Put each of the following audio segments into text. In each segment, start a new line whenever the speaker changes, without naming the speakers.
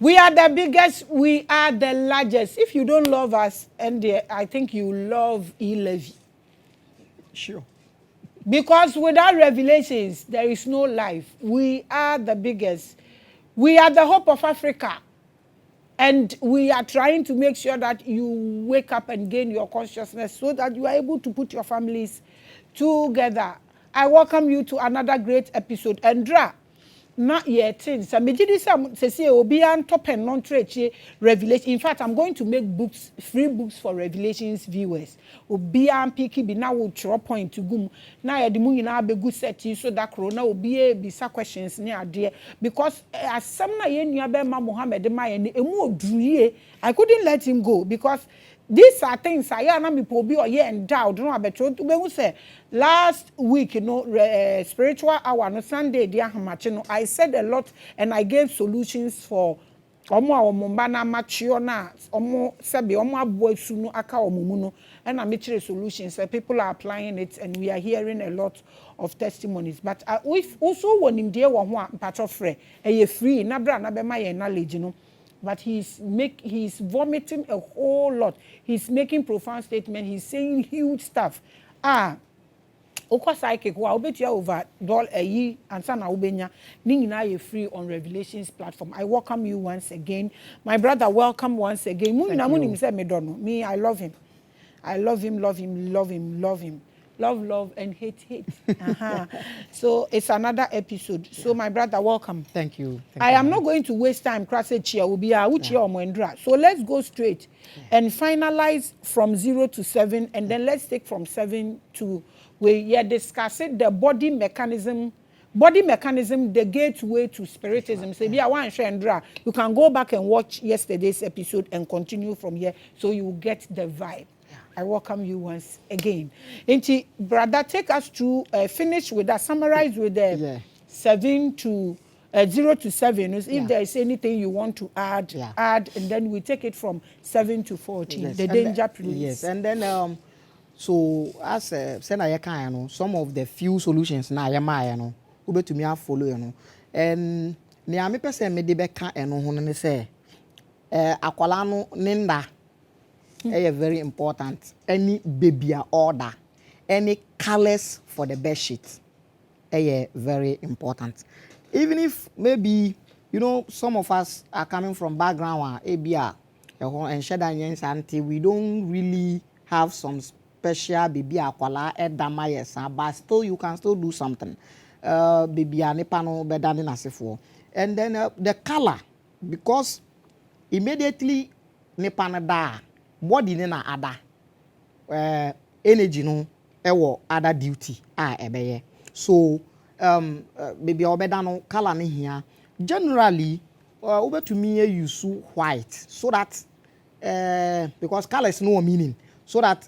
We are the biggest, we are the largest. If you don't love us, and I think you love E-Levy.
Sure.
Because without revelations, there is no life. We are the biggest. We are the hope of Africa. And we are trying to make sure that you wake up and gain your consciousness so that you are able to put your families together. I welcome you to another great episode. Andra, not yet. Cissey obi an top and non trade revelation. In fact, I'm going to make books, free books for Revelations viewers. Obi an piki bi na wo draw point to gum. Na ya di mu nyina be good set so that corona obi e bisa questions ni ade because asem na ye nua be ma Mohamed ma ye ne emu odruye. I couldn't let him go because these are things I am not be or yeah endowed. No, but you say last week, spiritual hour no Sunday, I said a lot and I gave solutions for omo mombana machiona omo sebi omo aboy sunu aka omumuno and I made solutions. People are applying it and we are hearing a lot of testimonies. But we also want him there one part of free. Free nabra nabema ye knowledge, But he's vomiting a whole lot. He's making profound statements. He's saying huge stuff. Oko psychic wa obetia over $1 and sana ubenya ni nyina free on Revelations platform. I welcome you once again. My brother, welcome once again. Me, I love him. I love him, love him, love him, love him. Love, and hate. So it's another episode. Yeah. So my brother, welcome.
Thank you.
I am not going to waste time. So let's go straight and finalize from 0 to 7, and then let's take from 7 to we are discussing the body mechanism, the gateway to spiritism. So you can go back and watch yesterday's episode and continue from here, so you will get the vibe. I welcome you once again. Inti, brother, take us through, finish with that, summarize with the 7 to 0 to 7. If there is anything you want to add, and then we take it from 7 to 14. Yes. The danger, please.
Yes, and then so as some of the few solutions na yama ube to me follow and ne ame person me de beka ho ne say akwala no ninda very important. Any baby order, any colors for the bed sheet, very important. Even if maybe some of us are coming from background ABR and Shadanyans until we don't really have some special baby akwala edama but still you can still do something. Baby anipano bedani nasifo. And then the color, because immediately nipanada body na ada energy no other duty ebeye so baby obeda no color ne here generally over to me use white so that because color is no meaning so that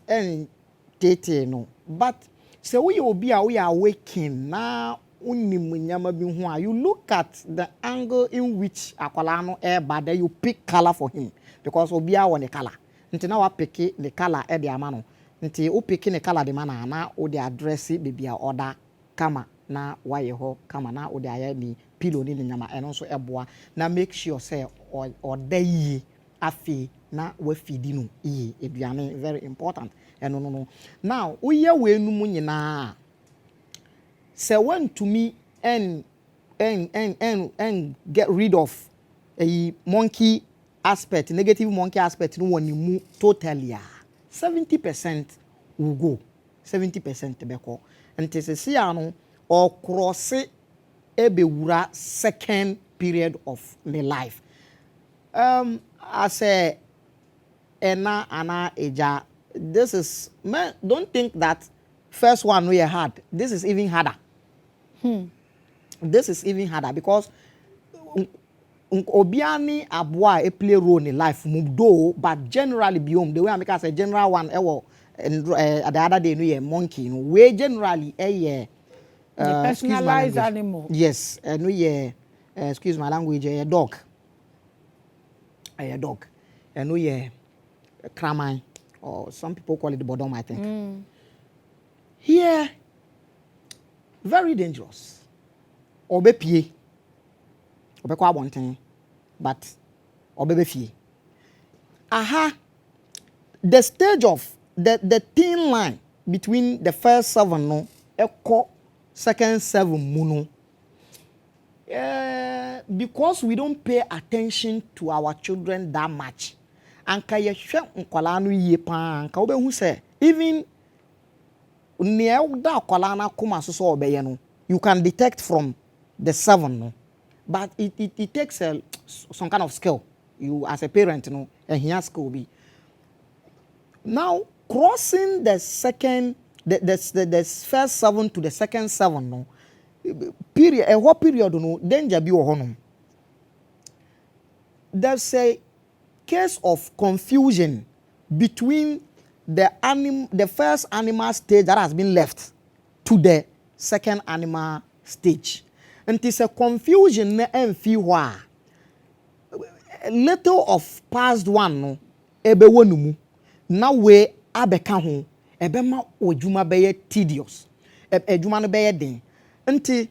tete no but say we obi a we are waking na unimunyama bi ho you look at the angle in which akwala no but then you pick color for him because obi a won color nti na wa pick the color e de ama no nti o pick the color de mana na o de address baby a order kama na wa ye ho kama na o de aya ni pillow ni nyama eno so eboa na make sure say or dey afi na wa fidi no yi eduane very important eno no now o ye we nu mu nyina say want to me and get rid of a monkey aspect, negative monkey aspect, no one totally 70% will go, 70% beko. And Cissey or cross a second period of the life. I say, Anna Eja, this is, man, don't think that first one we had. This is even harder. This is even harder because obiani abwa play role in life do but generally biome the way I make as a general one and the other day no monkey no we generally
personalized animal
yes and we excuse my language a dog and we cramine or some people call it the bodom I think here very dangerous obepie obekwa bonten but obebe fie. Aha, the stage of the thin line between the first 7 no eko second 7 mu no. Because we don't pay attention to our children that much. Anka yehwe nkwala no yie pa anka obehu se even near da nkwala na koma so obeye no you can detect from the 7 no. But it takes some kind of skill. You as a parent no here skill be. Now crossing the second the first 7 to the second 7 no period what period no danger be honum. There's a case of confusion between the first animal stage that has been left to the second animal stage. And it's a confusion na emfi hwa. Little of past one no ebe wonumu na we abeka ho ebe ma odwuma beye tedious. Edwuma no beye den. Nti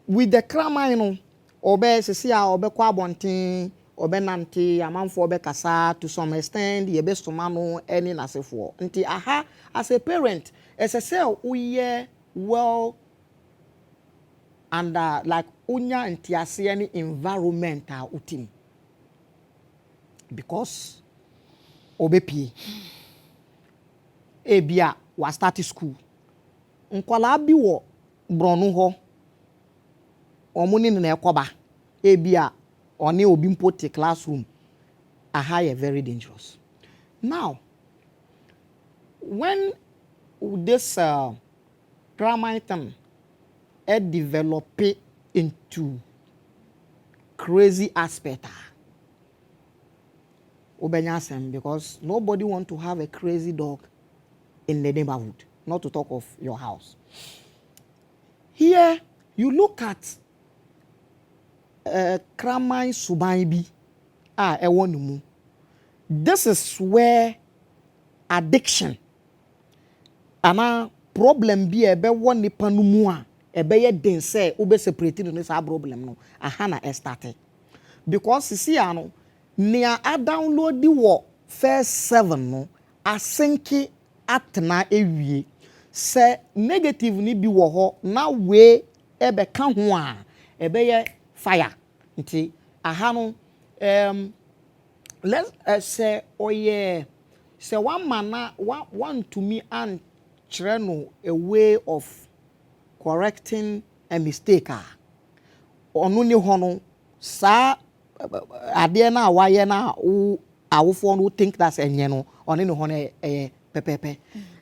with the kraman no obe sisi a obe kwa abonten obe nante amanfo obe kasa to some extent ye be stoma no any nasefo. Nti aha as a parent SSL uye well under like unya ntiase any environment a utim because obepie ebia wa start school nkwala bi wo bronu ho omuni na ekoba ebia oni obi mpote classroom aha ye very dangerous. Now when this grammar item develop it into crazy aspect because nobody want to have a crazy dog in the neighborhood, not to talk of your house. Here you look at Kramai Subaibi Ewonumu. This is where addiction and problem be ebe one nipa no mu a ebe ye den say obe separate no sa problem no aha na started because sisi ano nia a download the wo first 7 no asenki atena ewie se negative ni bi wo ho na we ebe ka ho a ebe ye fire nti aha no let's say oye say one man one to me and a way of correcting a mistake onu ni hono sa ade na waye na awofo no think that's enye no oni no hono pepepe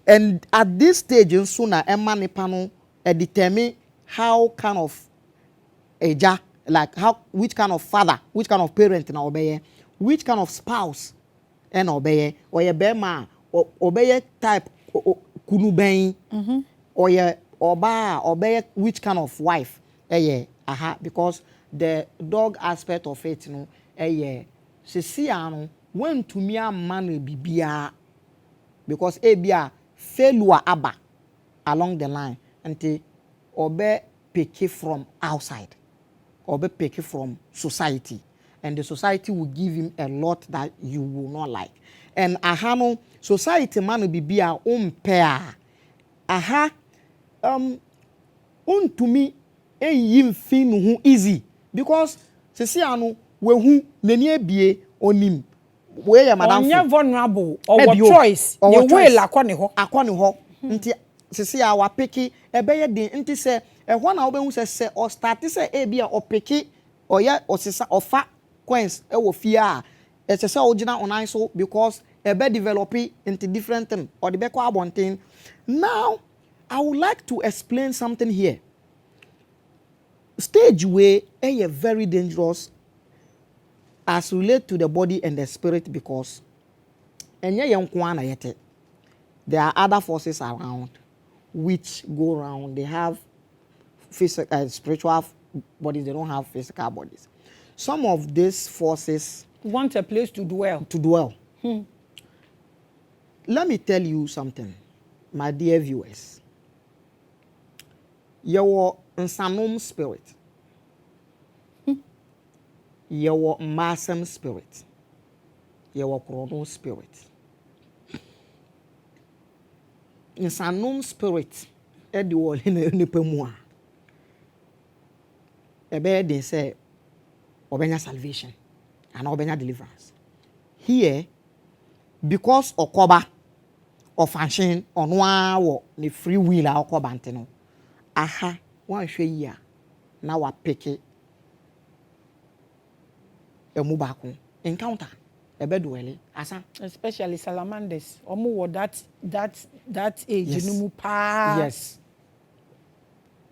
and at this stage nso na emma nipa no determine how kind of eja like how which kind of father which kind of parent na obeye which kind of spouse and obeye oye bema obeye type kunu ben oye oba obey which kind of wife aha because the dog aspect of it no sisi anu when to me a man bibia because ebia failure aba along the line until obe pick it from outside obe pick it from society and the society will give him a lot that you will not like. And aha no society man bibia pair aha to me yim fin hu easy because sisi anu we hu nani ebie onim we ya madam
onye vulnerable or choice the way la
akoni ho nti sisi a wa peki ebeye din nti se ehwo na obehu se o start se ebia o peki oya osisa ofa coins wo fie a se ogina onan so because ebe develop into different thing or the beko abontin. Now I would like to explain something here. Stage way very dangerous as relate to the body and the spirit because there are other forces around which go around. They have physical, spiritual bodies. They don't have physical bodies. Some of these forces
want a place to dwell.
Let me tell you something, my dear viewers. Your Nsanom spirit. Your Masem spirit. your chrono spirit. It's an unknown spirit. Edi wall in a nipemua. A bed they say, Obenya salvation and Obenya deliverance. Here, because Okoba or function on one the free will Okobantino. Aha, one share year. Now I pick it. A mubako encounter a bedwelly asa
especially salamanders omo that age
yes.
no mu pa
Yes,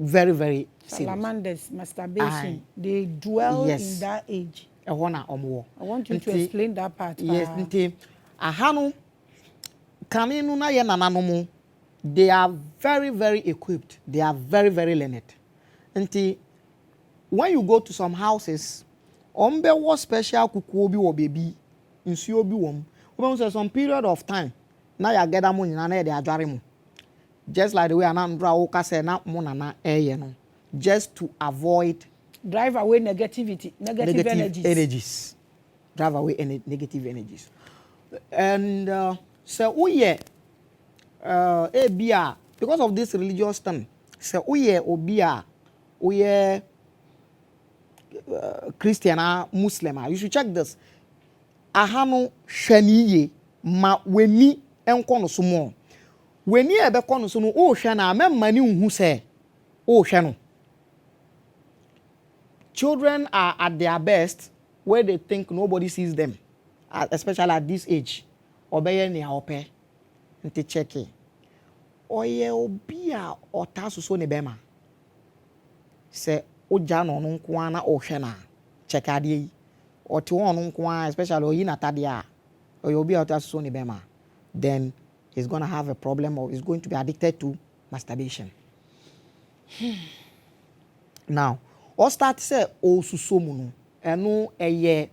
very serious.
Salamanders masturbation they dwell
yes.
in that age.
I want
you to explain that part.
Yes, nti ahano kaninu na ye nananom they are very equipped, they are very learned. Nti when you go to some houses ombe was special kukuo bi wo baby nsuo bi wom we say some period of time na ya geda mo nyina na e de adware mo just like the way anandra wo ka say na mo nana eye no just to avoid
drive away negative energies.
Drive away any negative energies. And so uye ebia because of this religious thing so uye obia uye Christian or Muslim, you should check this. Ahano shaniye ma weni enkono sumo. Weni ebe kono suno o shana memmani unhu se o shano. Children are at their best where they think nobody sees them, especially at this age. Obeye ni ope nti cheke. Oye obia otasu so ne bema. Se oja no nko ana ohwe na check ade yi ote won nko an especially oyi na tade a obi otaso ne bema then he's going to have a problem or he's going to be addicted to masturbation. Now o start say o suso mu no eno eye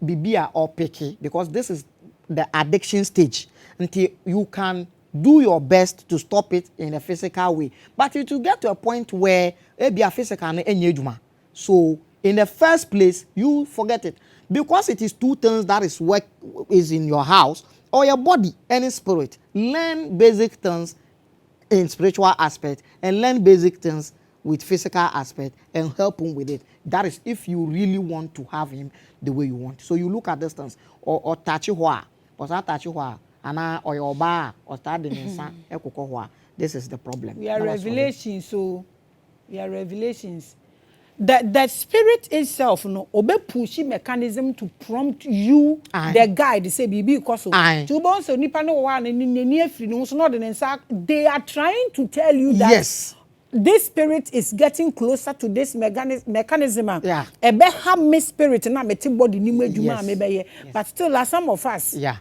bibia or picky because this is the addiction stage until you can do your best to stop it in a physical way. But it will get to a point where it be a physical and so in the first place, you forget it. Because it is two things that is in your house or your body and in spirit. Learn basic things in spiritual aspect and learn basic things with physical aspect and help him with it. That is if you really want to have him the way you want. So you look at this things or touch or touch ana oyoba or start the nsa ekokwa. This is the problem.
We are revelations, so we are revelations. The spirit itself no obe pushy mechanism to prompt you the guide say bibi because so to bon so nipa no wa na ni afiri no so no the nsa they are trying to tell you that
yes,
this spirit is getting closer to this mechanism.
Yeah.
Ebe ha me spirit na me body ni mu adwuma me be but still as some of us.
Yeah.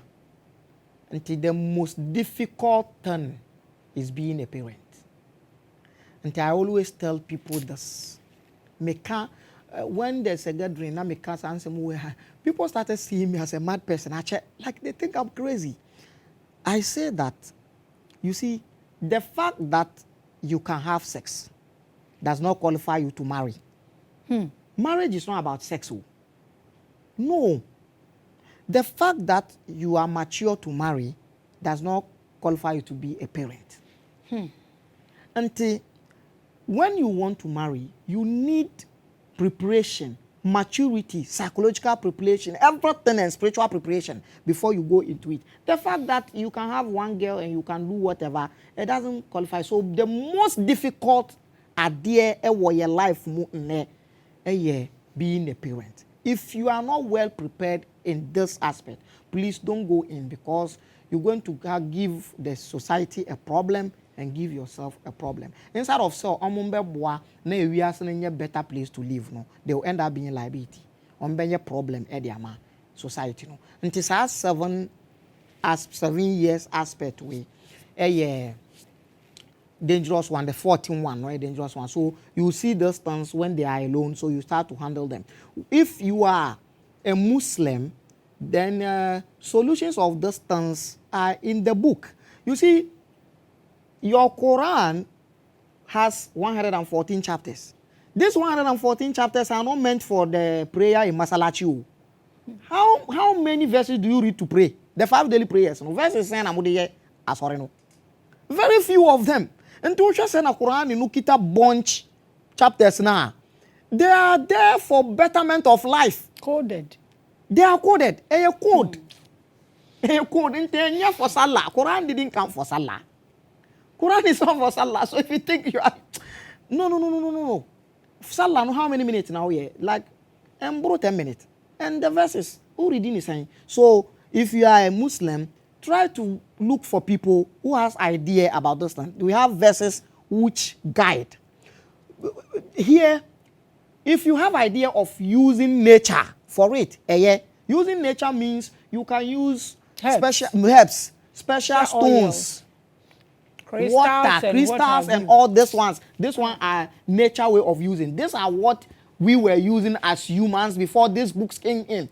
Until the most difficult thing is being a parent. And I always tell people this. When there's a gathering, people started seeing me as a mad person. Like they think I'm crazy. I say that, you see, the fact that you can have sex does not qualify you to marry. Marriage is not about sex. No. The fact that you are mature to marry does not qualify you to be a parent. Until when you want to marry, you need preparation, maturity, psychological preparation, everything and spiritual preparation before you go into it. The fact that you can have one girl and you can do whatever, it doesn't qualify. So the most difficult idea of your life being a parent. If you are not well prepared in this aspect, please don't go in because you're going to give the society a problem and give yourself a problem. Instead of so, we are a better place to live. No, they will end up being liability. A problem at the society. No, and it's 7 years aspect way. A dangerous one, the 14 one, right? Dangerous one. So you see those things when they are alone, so you start to handle them. If you are a Muslim, then solutions of those things are in the book. You see, your Quran has 114 chapters. These 114 chapters are not meant for the prayer in Masalachi. How many verses do you read to pray? The 5 daily prayers. No verses saying sorry no. Very few of them. And to just say na Quran in Ukita bunch chapters now. They are there for betterment of life.
Coded.
They are coded. A code. A code. Inte for Salah. Quran didn't come for Salah. Quran is not for Salah. So if you think you are no. Salah, no, how many minutes now here? Like 10 minutes. And the verses already is saying. So if you are a Muslim, try to look for people who has idea about this thing. We have verses which guide. Here, if you have idea of using nature for it, using nature means you can use special herbs, special stones, crystals and all these ones. This one are nature way of using. These are what we were using as humans before these books came in.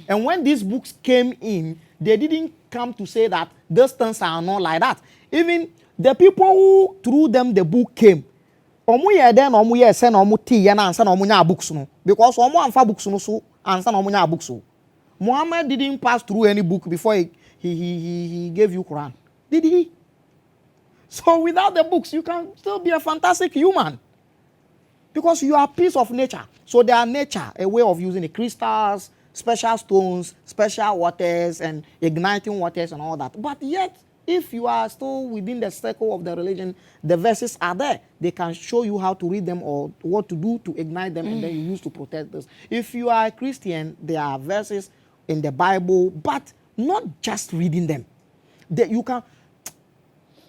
And when these books came in, they didn't come to say that these things are not like that. Even the people who through them the book came, books no, because books no so books so. Mohamed didn't pass through any book before he gave you Quran, did he? So without the books, you can still be a fantastic human. Because you are a piece of nature. So they are nature, a way of using the crystals, special stones, special waters, and igniting waters and all that. But yet, if you are still within the circle of the religion, the verses are there. They can show you how to read them or what to do to ignite them, and then you use to protect this. If you are a Christian, there are verses in the Bible, but not just reading them. You can...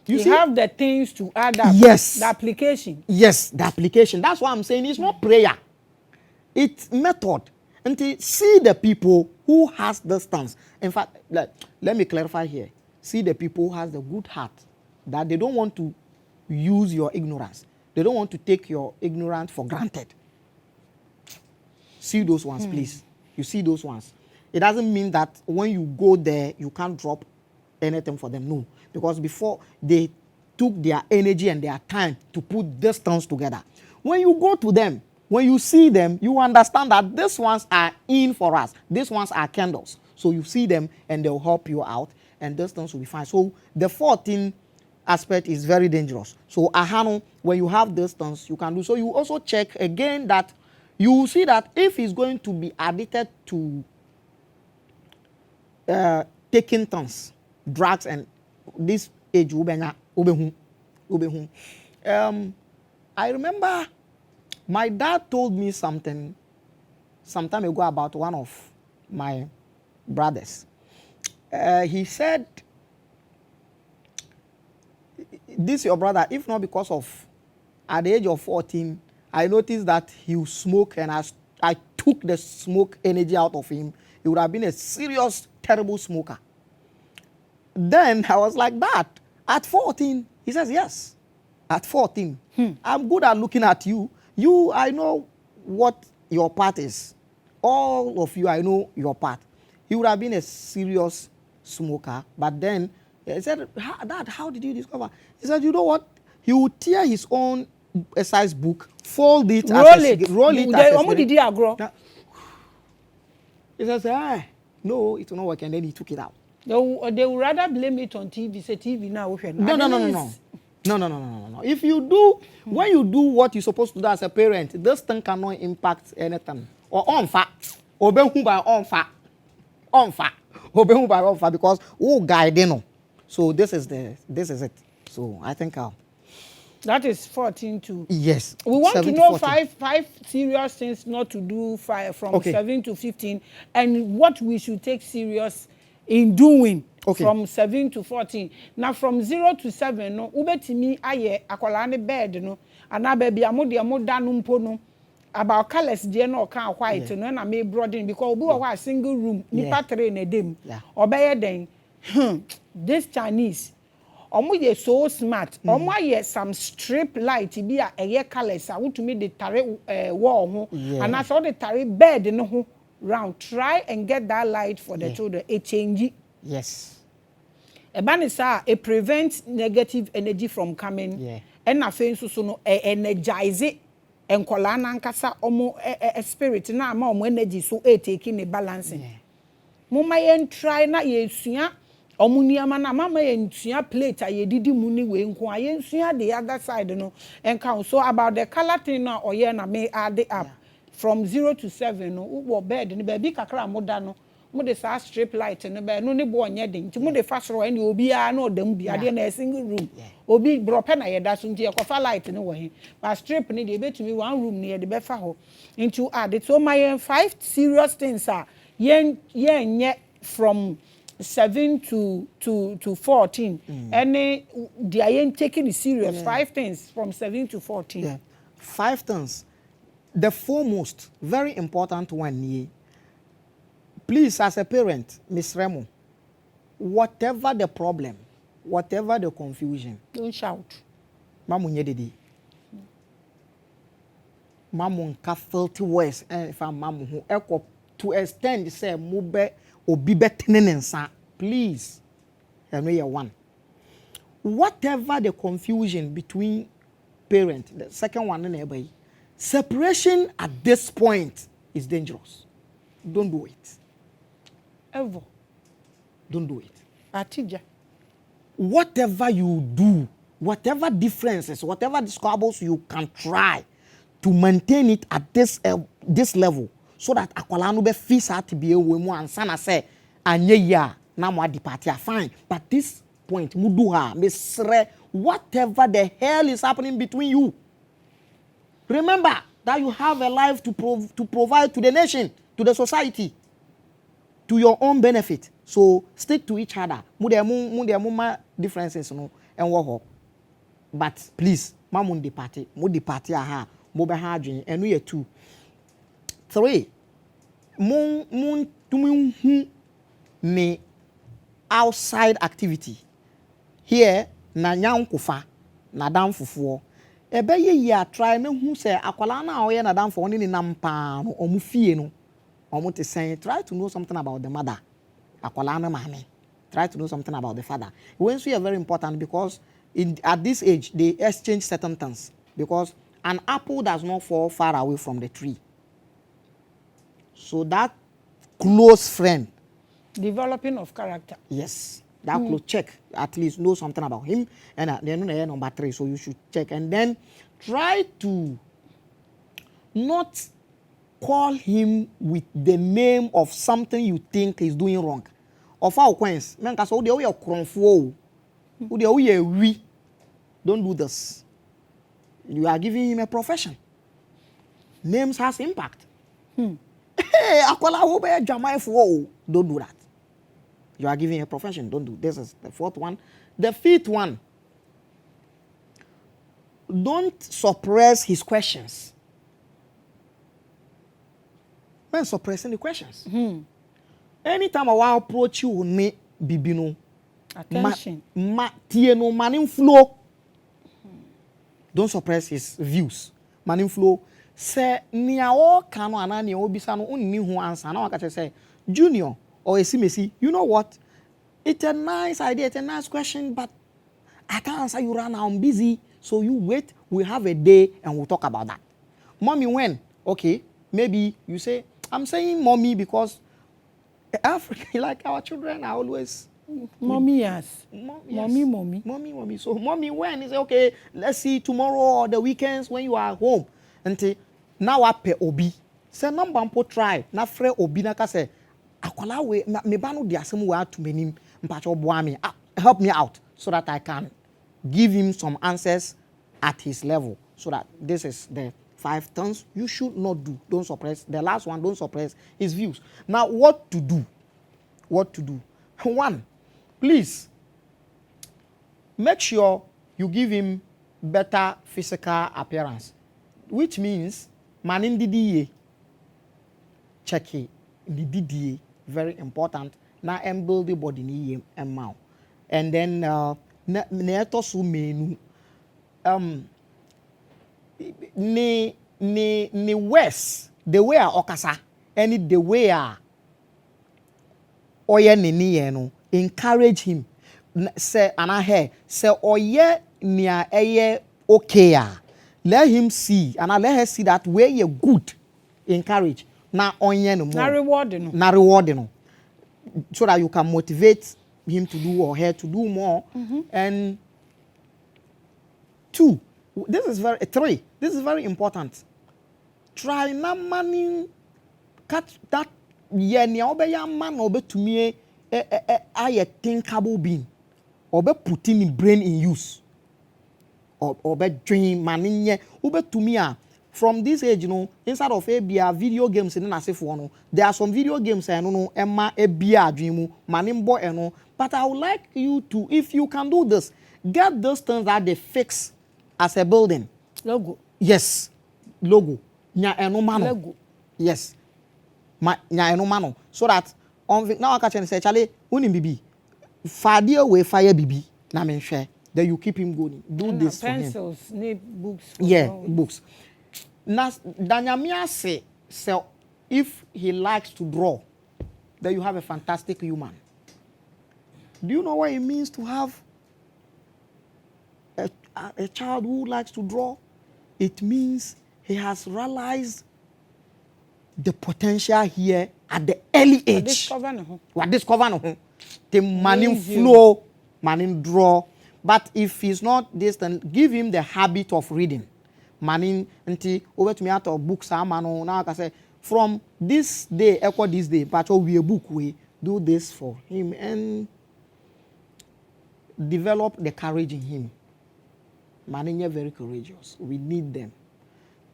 You see?
Have the things to add up.
Yes.
The application.
Yes, the application. That's why I'm saying it's not prayer. It's method. And to see the people who has the stance. In fact, let me clarify here. See the people who has the good heart. That they don't want to use your ignorance. They don't want to take your ignorance for granted. See those ones, please. You see those ones. It doesn't mean that when you go there, you can't drop anything for them. No. Because before they took their energy and their time to put these things together. When you go to them, when you see them, you understand that these ones are in for us. These ones are candles. So you see them and they'll help you out and those things will be fine. So the 14 aspect is very dangerous. So ahano, when you have these things, you can do. So you also check again that you see that if he's going to be addicted to taking things, drugs and this age I remember my dad told me something some time ago about one of my brothers. He said, this your brother, if not because of at the age of 14, I noticed that he would smoke, and I took the smoke energy out of him. He would have been a serious, terrible smoker. Then I was like, that at 14, he says, yes, at 14. I'm good at looking at you. I know what your part is. All of you, I know your part. He would have been a serious smoker. But then he said, Dad, how did you discover? He said, you know what? He would tear his own exercise book, fold it, roll it. He says, no, it will not work. And then he took it out.
They would rather blame it on TV. Say TV now.
No. If you do, when you do what you're supposed to do as a parent, this thing cannot impact anything. Or on fact, obey who by on fact, obey who by on fact, because guide no. So this is it. So I think
that is 14 too.
Yes.
We want to know 5 serious things not to do from 7 to 15, and what we should take serious in doing from 7 to 14. Now from 0 to 7, no, ubetimi aye akwala ne bed no, ana baby amode amoda no mpo no, about colors dey no kan white no na me broadening because obi wa a single room nipa 3 na dem. Obeye den. This Chinese omo ye so smart. Omo aye some strip light bi a eye colors a wotumi de tare wall ho, and as all the tare bed no ho round. Try and get that light for the children. It change.
Yes.
It prevents negative energy from coming. And I think so no energize it. enkola na nkasa omo spirit na ama omo energy so taking the balancing mama yen try na ye sua omo niama na mama yen sua plate aye didi mu ni we nko aye sua the other side no enka so about the color thing na oye na me add up from 0 to 7 no wo bed ni ba bi kakra moda no mo de sa strip light no ba no ne bo onye de nti mo de fa soro ene obi a na odam bi ade na single room obi brope na ye da so nti e kofa light no wo he ba strip ni de betumi one room ni ye de be fa ho into add it so my 5 serious things are yen from 7 to 14 any they are taking it serious 5 things from 7 to 14
5 things. The foremost very important one here. Please, as a parent, Miss Remo, whatever the problem, whatever the confusion,
don't shout.
Mamu nyedidi. Mamu nka filthy words if I'm mamu who eko to extend say mube obibe tenenensa. Please, I know you're one. Whatever the confusion between parents, the second one in separation at this point is dangerous. Don't do it.
Ever.
Don't do it.
Atija.
Whatever you do, whatever differences, whatever squabbles you can try to maintain it at this level so that akwala no be feel at be we mu ansana say anye ya na mo adi party fine. But this point mudu ha mesre whatever the hell is happening between you. Remember that you have a life to provide to the nation, to the society, to your own benefit. So stick to each other. Mude differences no and wo. But please, mamun the party aha, mo be ha adwen enu ye 2. 3. Mun tumu me outside activity. Here na nyankofa na damfufuo. Ebe ye try me hu say akwala na oye na damfo oni ni nampa no omu fie no omu te say try to know something about the mother akwala na mame try to know something about the father when so very important because at this age they exchange certain things because an apple does not fall far away from the tree, so that close friend
developing of character,
yes, that close check at least know something about him and then number 3, so you should check and then try to not call him with the name of something you think he's doing wrong. Of our coins, men ka so de we kronfo o de we don't do this. You are giving him a profession. Names has impact. Hey, akwala wo be jamaifo, don't do that. You are giving a profession. Don't do. This is the 4th one. The 5th one. Don't suppress his questions. When suppressing the questions. Anytime I will approach you, me bibino.
Attention.
Tieno manin flow. Don't suppress his views. Manin flow. Say niya o kano anani obisa no unni hu answer. Na wakache say Junior. Or a Cissey, you know what? It's a nice idea, it's a nice question, but I can't answer you right now, I'm busy. So you wait, we have a day and we'll talk about that. Mommy, when? Okay, maybe you say, I'm saying mommy because Africa, like our children are always...
Mommy, yes.
Mommy. Mommy. So mommy, when? He say, okay, let's see tomorrow or the weekends when you are home. And now I pay obi. Say, number try. Na fre obi na ka say, akwala we me ba no de asem we atumanim mpacho boa me help me out so that I can give him some answers at his level, so that this is the 5 things you should not do. Don't suppress. The last one, don't suppress his views. Now what to do? 1, please make sure you give him better physical appearance, which means manindidi check it the very important. Now build the body ni mouth. And then neto su menu ni west the way a okasa any the way a oye ni no encourage him say anahe say oye nia eye okay a let him see and I let her see that where you're good, encourage. Now on no more. Na reward no. So that you can motivate him to do or her to do more. And 2, this is 3. This is very important. Try na money catch that nia obeya man obe to me a thinkable being. Obe putting in brain in use. Obe dream money obe to me from this age, you know, inside of ABA video games in no, there are some video games I know Emma ABA dream manimbo eno. But I would like you to, if you can do this, get those things that they fix as a building.
Logo.
Yes. Logo. Nya eno mano.
Logo.
Yes. Nya eno mano. So that on now I can say, Charlie, uni bibi. Fadia we fire bibi. Na men share. Then you keep him going. Do and this
pencils, for him. Need books.
Yeah, books. Now, Danyamia say, if he likes to draw, then you have a fantastic human. Do you know what it means to have a child who likes to draw? It means he has realized the potential here at the early age. What discover the money flow, money draw. But if he's not this, then give him the habit of reading. Manin until over to me out of books now I can say from this day echo this day but we a book we do this for him and develop the courage in him. Manin are very courageous. We need them.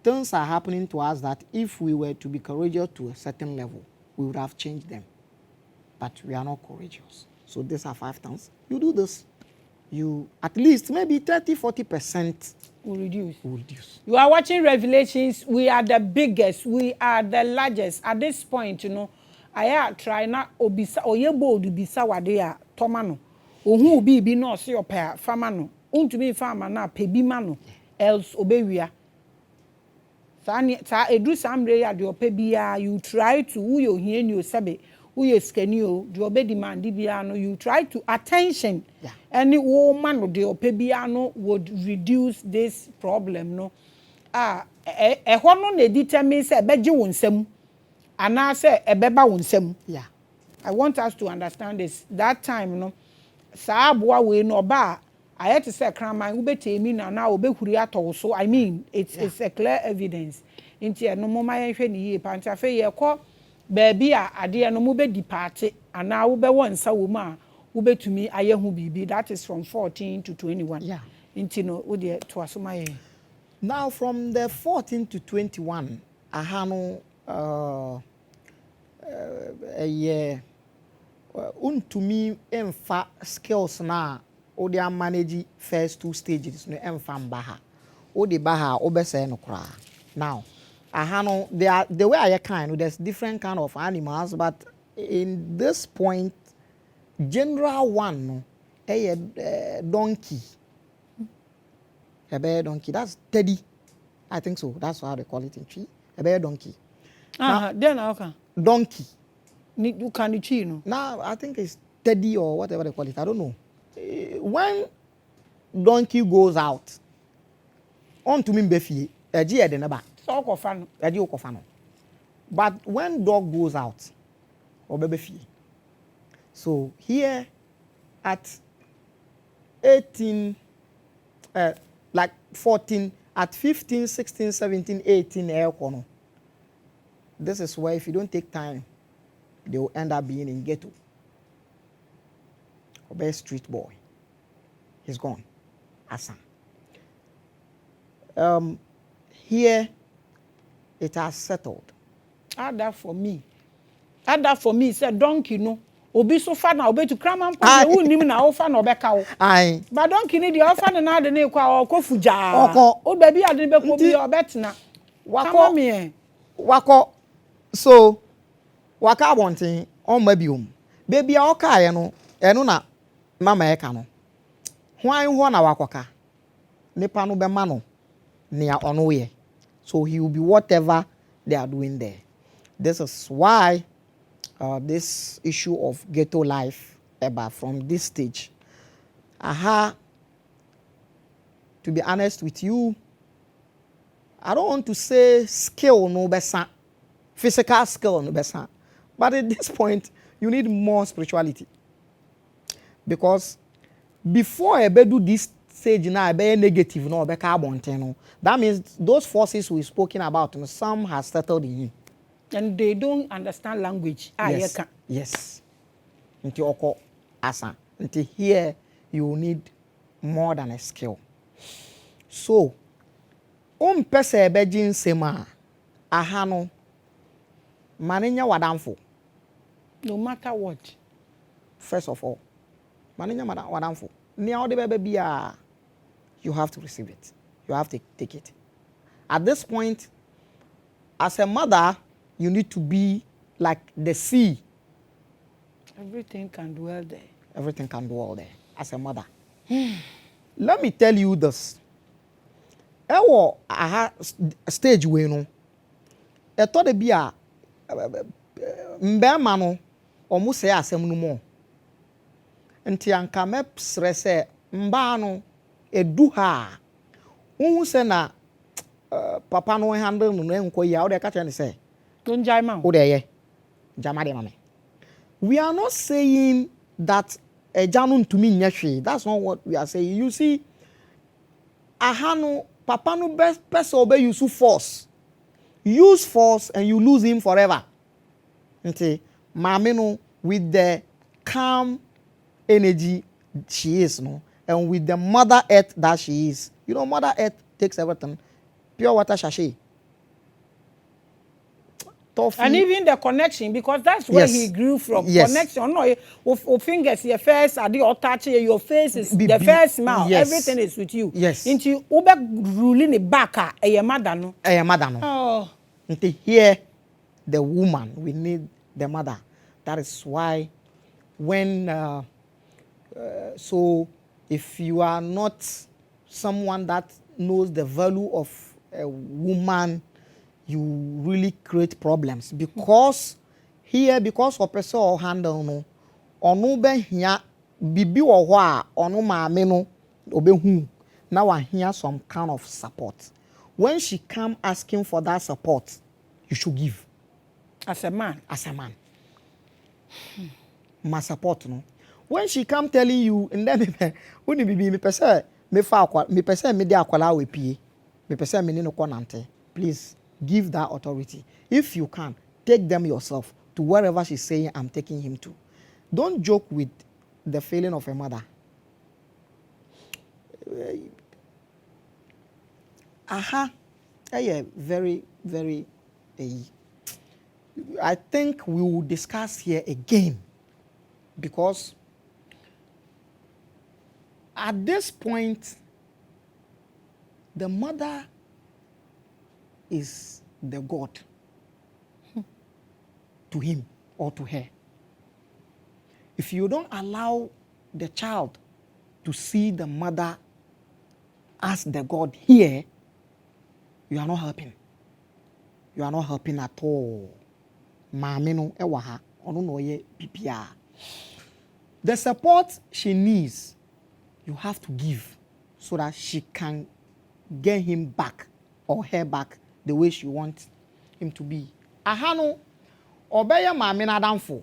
Things are happening to us that if we were to be courageous to a certain level, we would have changed them. But we are not courageous. So these are 5 things. You do this, you at least maybe 30-40%
will reduce.
You
are watching Revelations. We are the biggest. We are the largest. At this point, you know, I try not obisa oyebo obisa wade tomano. Ohu obi bi no se opa famano. Untumi fama na pebi mano. Else obewia. Sa edu samre ya de opebia you try to who you hear you sabe who you scanio de obe demand bia no you try to attention.
Yeah.
Any woman of the opebiano would reduce this problem, no. Hono ne determine say beji wonsem. Ana say ebeba wonsem.
Yeah.
I want us to understand this. That time, no. Sa aboa we no ba. I had to say kraman ubetemi na na obehuri ato so. I mean, it's a clear evidence. Inti no moma yenhwe ni ye panta fe ye ko baby a ade no mo be depart ana wo be wonsa wo ma ubetumi ayehu bibi. That is from 14 to 21.
Yeah.
Inti no wo de to asoma ye.
Now from the 14 to 21, ahano untumi emfa skills na odi manage first 2 stages no emfa mbaha. Odi baha obese no kra. Now, ahano the way I kind there's different kind of animals, but in this point general one no donkey. A bear donkey. That's Teddy. I think so. That's how they call it in tree. A bear donkey.
Then okay.
Donkey.
You can tree no.
Now I think it's Teddy or whatever they call it. I don't know. When donkey goes out, on to me befi, eji ede neba.
So okofano.
Eji okofano. But when dog goes out, obebefi. So here at 18 like 14 at 15 16 17 18 aircon. This is where if you don't take time they will end up being in ghetto. Obey street boy. He's gone. Asan. Here it has settled.
Add that for me. Said donkey no. Obi so fa na obi to kraman pa wo nim na wo fa na obeka wo.
Ai.
Ba donkey ni de ofa na de na kwa okofuja. O ba bi ade be ko bi obetna.
Wako. So waka abonten on ma biom. Baby a oka ye no eno na mama e ka no. Hwan ho na wakoka. Nipa no be ma no nea ono ye. So he will be whatever they are doing there. This is why this issue of ghetto life from this stage. To be honest with you, I don't want to say skill no besa, physical skill no besa, but at this point you need more spirituality, because before I do this stage now, I be negative no, be carbon no. That means those forces we spoken about, some has settled in you.
And they don't understand language.
Yes. Yes. Until oko asa. Until here you need more than a skill. So, pese ebegin sema aha no maninya wadamfo.
No matter what.
First of all, maninya wadamfo. Ni ode bebe bia, you have to receive it. You have to take it. At this point, as a mother, you need to be like the sea.
Everything can dwell there.
Everything can dwell there as a mother. Let me tell you this. Ewo aha stage we no. Eto de bia mbema no omu se asem no mo. Nti anka mepsre se mba no edu ha. Unhu se na papa no handle no enko ya o de ka tell say
don't jai ma.
O de ye. Jama de mame. We are not saying that a janun to me nyehwe. That's not what we are saying. You see, ahano papa no best person obey use force. Use force and you lose him forever. Okay, mama no with the calm energy she is, no, and with the mother earth that she is. You know, mother earth takes everything. Pure water sachet. Toffee.
And even the connection, because that's where
Yes.
he grew from.
Yes.
Connection, no, of fingers, your face, or touch your face is the first smile.
Yes.
Everything is with you.
Yes.
Into ube ruling it back, your mother no.
Mother no.
Oh.
Until here, the woman, we need the mother. That is why when, so if you are not someone that knows the value of a woman, you really create problems. Because here, because of person or handle no, onu be here, bibi or wa, onu maame no, obe hu. Now I hear some kind of support. When she come asking for that support, you should give.
As a man.
As a man. My support, no. When she come telling you, and then me pese me fa akwa, me pese me de akwala we pie, me pese me ni no konante. Please give that authority. If you can, take them yourself to wherever she's saying I'm taking him to. Don't joke with the feeling of a mother. Very, very. I think we will discuss here again, because at this point, the mother is the God to him or to her. If you don't allow the child to see the mother as the God here, you are not helping. You are not helping at all. Maame no ewa ha, ono no ye bibia. The support she needs, you have to give so that she can get him back or her back the way she wants him to be. Aha no, obeye maame na adamfo.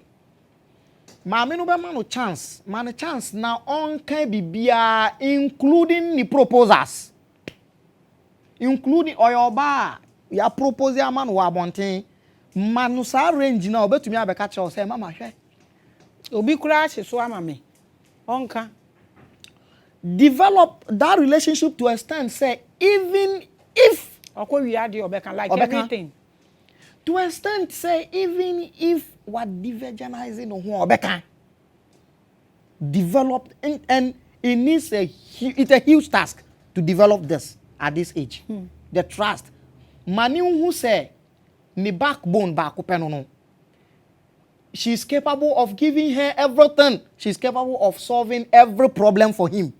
Maame no be man no chance. Man chance na on kan bibia, including the proposals. Including oyoba. Ya propose ya man wa abonten. Manu sa range na obetumi abeka che say mama hwe.
Obi kura hye so ama me. Onka.
Develop that relationship to extent say even if
We are the obeka like
Obeka.
everything.
To extent say even if what divergenizing no ho obeka developed and it needs it's a huge task to develop this at this age. The trust. Mani who say ni backbone back no. She's capable of giving her everything. She's capable of solving every problem for him.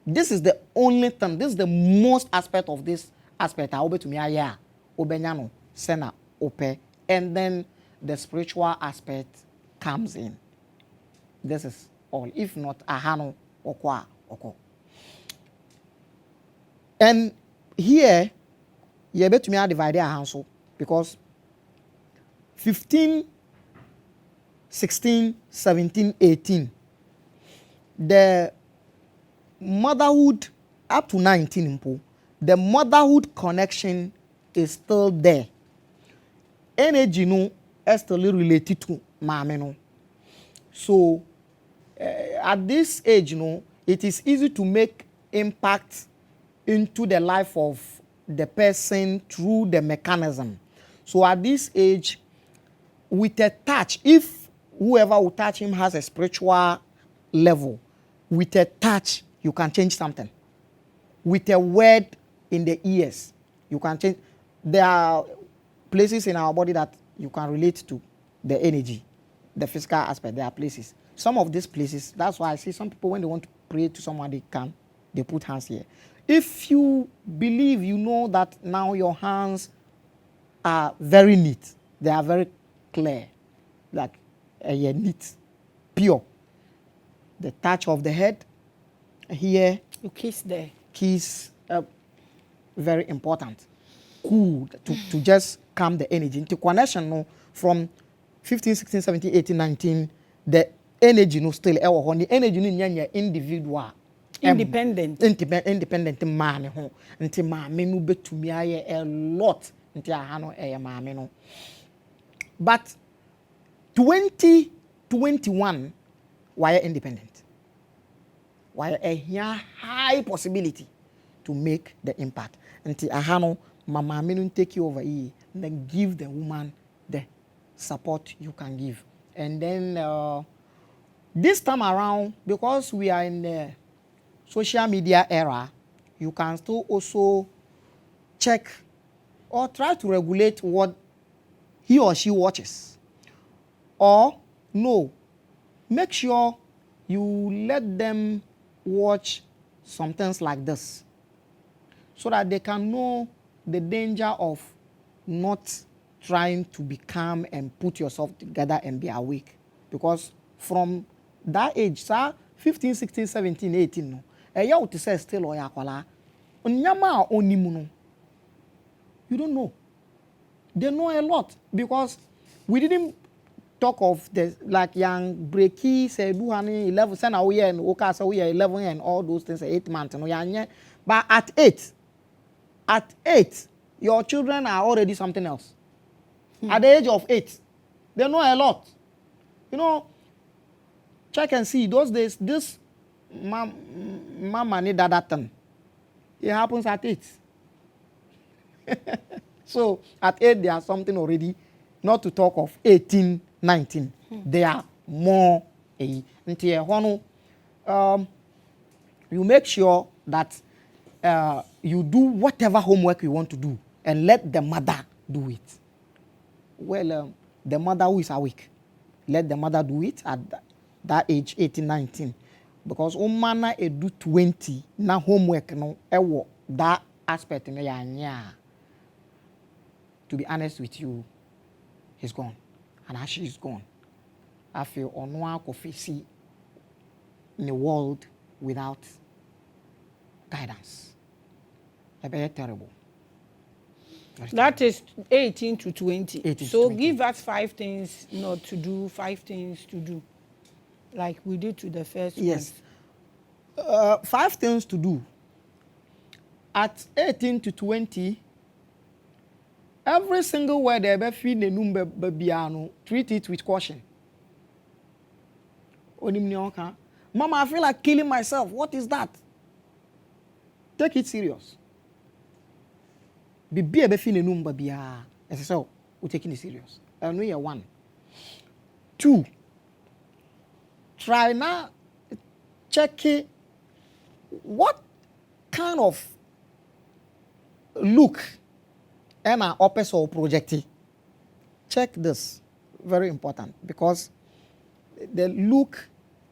This is the only thing. This is the most aspect of this aspect. I obe to me aya obenyano sena ope, and then the spiritual aspect comes in. This is all. If not ahano okwa oko. And here, you bet me I divide our household because 15, 16, 17, 18, the motherhood up to 19, the motherhood connection is still there. Energy no is still related to Maame no. So at this age, it is easy to make impact into the life of the person through the mechanism. So at this age, with a touch, if whoever will touch him has a spiritual level, with a touch, you can change something. With a word in the ears, you can change. There are places in our body that you can relate to the energy, the physical aspect. There are places. Some of these places, that's why I see some people when they want to pray to someone, they put hands here. If you believe, you know that now your hands are very neat. They are very clear, like neat, pure. The touch of the head here.
You kiss there.
Kiss, very important. Cool, to just calm the energy. Into connection from 15, 16, 17, 18, 19, the energy still the energy no individual.
Independent.
Independent man ho. Nti maame no betumi aye a lot. Nti aha no maame no. But 2021 why independent? Why a high possibility to make the impact. Nti aha no maame no take you over here and then give the woman the support you can give. And then this time around, because we are in the social media era, you can still also check or try to regulate what he or she watches. Or no, make sure you let them watch some things like this so that they can know the danger of not trying to be calm and put yourself together and be awake. Because from that age, sir, 15, 16, 17, 18, no, you to say still or yakwala, onyama onimuno. You don't know. They know a lot because we didn't talk of the like young breaky say do 11 send away and okay so we are 11 and all those things 8 months no yeah. But at 8 your children are already something else. At the age of 8 they know a lot. You know, check and see those days this mama need that thing. It happens at 8. So at 8 they are something already, not to talk of 18, 19. They are more until you make sure that you do whatever homework you want to do and let the mother do it. Well, the mother who is awake, let the mother do it at that age, 18, 19. Because umana do 20, na homework no ewo that aspect no ya. To be honest with you, he's gone. And as she is gone, I feel onwa could see in the world without guidance. Very terrible.
That is 18 to 20.
18
so
to 20.
Give us 5 things not to do, 5 things to do. Like we did to the first
yes.
one.
5 things to do. At 18 to 20, every single word they ever feel the number babiano, treat it with caution. Mama, I feel like killing myself. What is that? Take it serious. Be ever feel the number bia. As I said, we're taking it serious. And we are 1. 2. Try now check it. What kind of look am I opposite or projecting? Check this. Very important because the look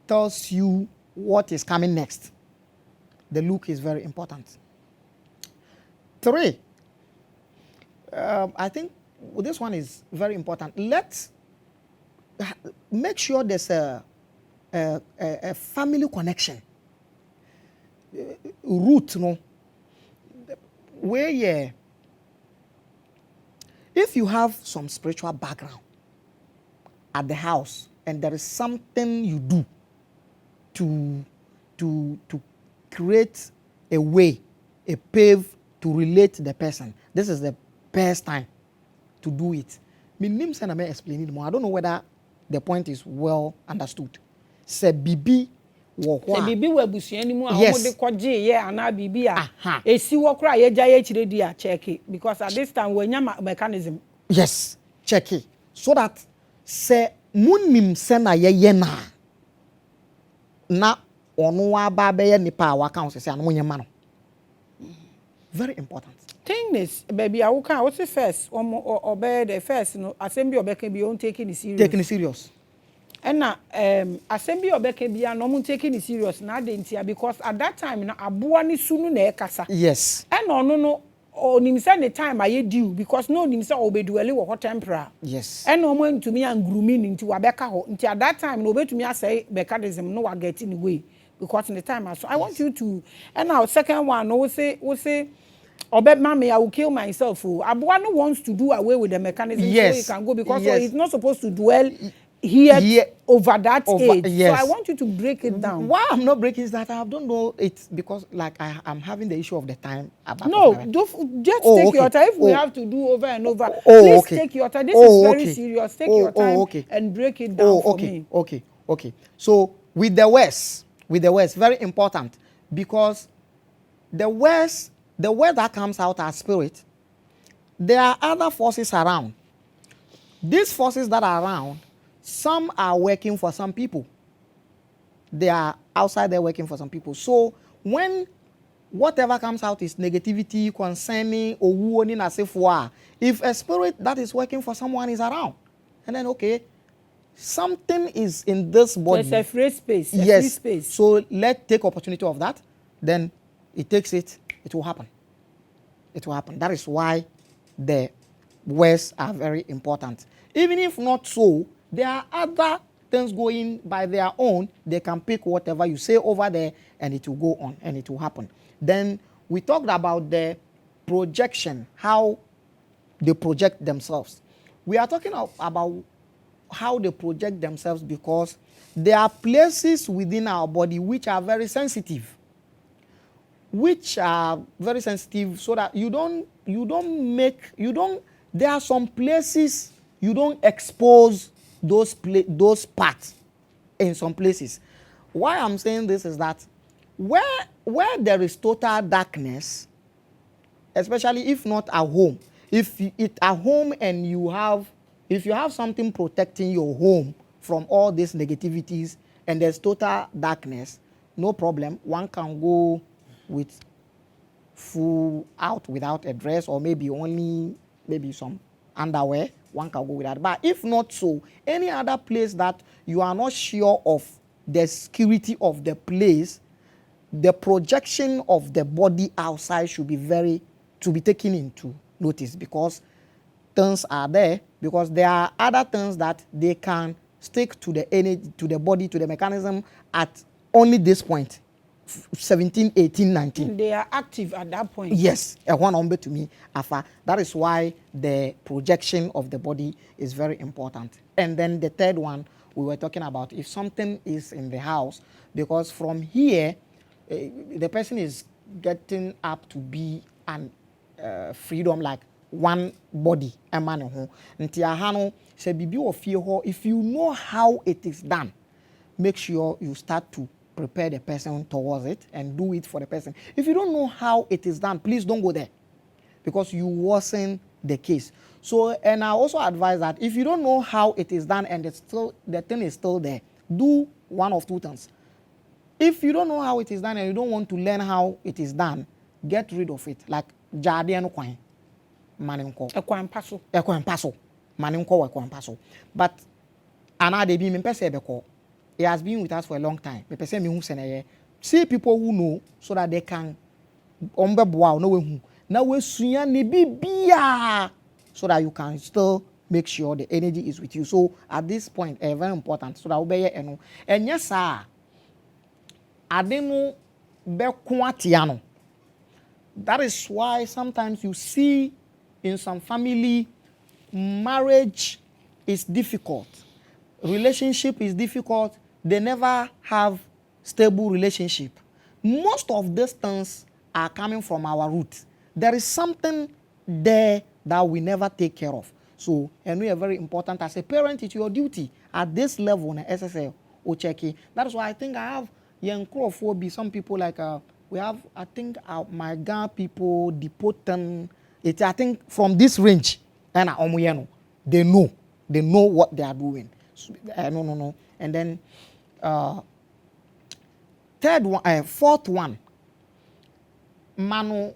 tells you what is coming next. The look is very important. 3. I think this one is very important. Let's make sure there's a family connection. Root, where yeah, if you have some spiritual background at the house and there is something you do to create a way, a pave to relate to the person, this is the best time to do it. My name is I may explain it more. I don't know whether the point is well understood. Say bibi wo
Se bibi we busua ni mu a
yes.
omo de kwaje ye ana bibi a esi wo kra ye gya ye chire di a check it, because at this time we nya mechanism.
Yes, check it. So that say munim se na ye na ono aba be ye nipa a waka say anu nyema no. Very important.
Thing is, baby, I will can what's the first obey the first no assembly obeka bi on taking it serious.
Taking it serious.
And na assembly obeka bi no mun taking it serious na dentia, because at that time na aboa ni sunu na ekasa.
Yes.
And no onim say the time aye due, because no onim say obeduele wo hot tempera.
Yes.
And no man to me and grooming nti wabeka ho nti at that time no obetumi asay mechanism no wa get in the way, because in the time so I want you to. And now second one no we say Obed Mami, I will kill myself. Abuano wants to do away with the mechanism so he can go, because he's not supposed to dwell here over that age.
Yes.
So I want you to break it down.
Why I'm not breaking is that I don't know. It's because like I'm having the issue of the time.
No, just take your time. If we have to do over and over, please take your time. This is very serious. Take your time and break it down for me.
Okay. So with the West, very important, because the West, the word that comes out as spirit, there are other forces around. These forces that are around, some are working for some people. They are outside there working for some people. So when whatever comes out is negativity, concerning, or if a spirit that is working for someone is around, and then something is in this body.
There's a free space.
Yes.
Free space.
So let's take opportunity of that. Then it takes it. It will happen. It will happen. That is why the words are very important. Even if not so, there are other things going by their own. They can pick whatever you say over there and it will go on and it will happen. Then we talked about the projection, how they project themselves. We are talking about how they project themselves because there are places within our body which are very sensitive. So that there are some places you don't expose those parts in some places. Why I'm saying this is that where there is total darkness, especially if not at home, if it's at home and if you have something protecting your home from all these negativities and there's total darkness, no problem, one can go with full out without a dress, or maybe some underwear, one can go with that. But if not so, any other place that you are not sure of the security of the place, the projection of the body outside should be taken into notice, because things are there, because there are other things that they can stick to the energy, to the body, to the mechanism at only this point. 17, 18, 19.
They are active at that point.
Yes, a one number to me. That is why the projection of the body is very important. And then the third one, we were talking about if something is in the house, because from here, the person is getting up to be an freedom, like one body. If you know how it is done, make sure you start to prepare the person towards it and do it for the person. If you don't know how it is done, please don't go there, because you worsen the case. So, and I also advise that if you don't know how it is done and the thing is still there, do one of two things. If you don't know how it is done and you don't want to learn how it is done, get rid of it. Like Jadiano Coin, Maninko. Ekwan Paso. But another be me he has been with us for a long time. See people who know so that they can so that you can still make sure the energy is with you. So at this point, very important. So that obey and yes, sir. Adenu be kwatiano. that is why sometimes you see in some family, marriage is difficult, relationship is difficult, they never have stable relationship. Most of these things are coming from our roots. There is something there that we never take care of. So, and we are very important as a parent. It's your duty at this level, SSL or checky. That is why I think I have young crowdphobia. Some people like we have. I think my Ghana people deport them. It's I think from this range, and they know what they are doing. So, no. And then fourth one, manu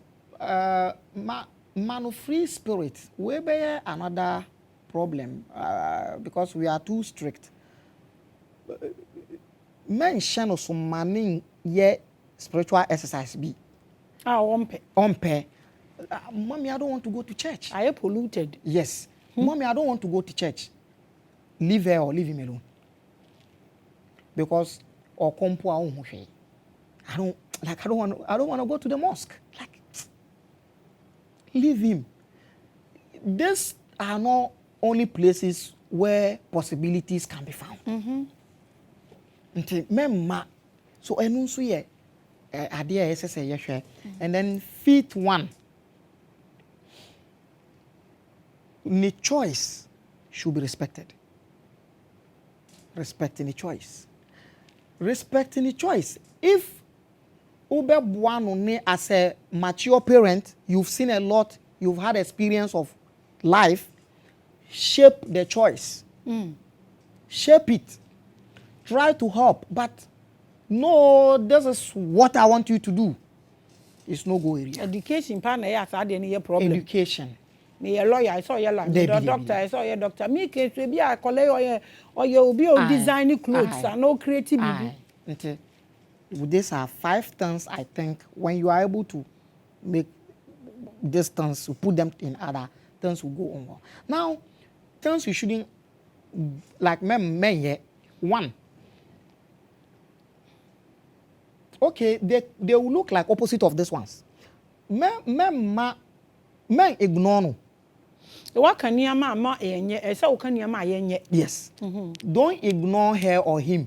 free spirit. We be another problem because we are too strict. Men shano some manning ye spiritual exercise be. Ompe. Mommy, I don't want to go to church.
I am polluted.
Yes. Mommy, I don't want to go to church. Leave her or leave him alone. Because or compo I don't want to go to the mosque. Like, leave him. These are not only places where possibilities can be found. So enunso ye idea SSA and then fifth one, the choice should be respected. Respecting the choice. Respecting the choice. If Ube Buano as a mature parent, you've seen a lot, you've had experience of life, shape the choice. Shape it. Try to help, but no, this is what I want you to do. It's no go area.
Education partner has had any problem.
Education.
Me a lawyer, I saw your lawyer. The doctor, I saw your doctor. Me case to be a college or you be designing clothes and no creativity.
These are 5 things I think when you are able to make these things, to put them in other things will go on. Now, things you shouldn't like men one. Okay, they will look like opposite of these ones. Men ignore no.
What can you ma enye? So can you ma enye?
Yes. Don't ignore her or him.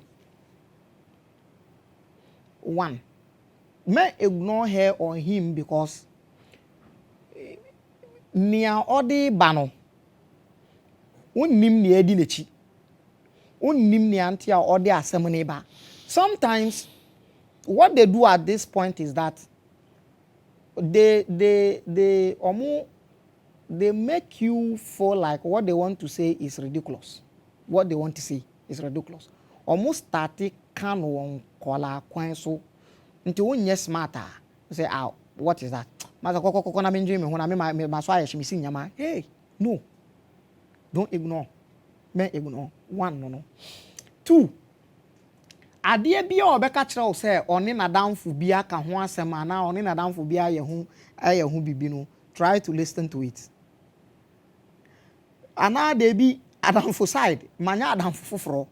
One. Men ignore her or him because near odi bano. Unnim ni edi nechi. Unnim ni antia odi asemuneba. Sometimes what they do at this point is that they make you feel like what they want to say is ridiculous. What they want to say is ridiculous. Almost starting can one call coin so until one yes smarter. Say, what is that? Hey, no. Don't ignore. Men ignore. One, no. 2. Adeɛ bia obeka kyerɛw sɛ ɔne nadamfo bia ka ho asɛm ana ɔne nadamfo bia yɛ ho bibi no, try to listen to it. Ana de bi adamfo side manya adamfo foforo,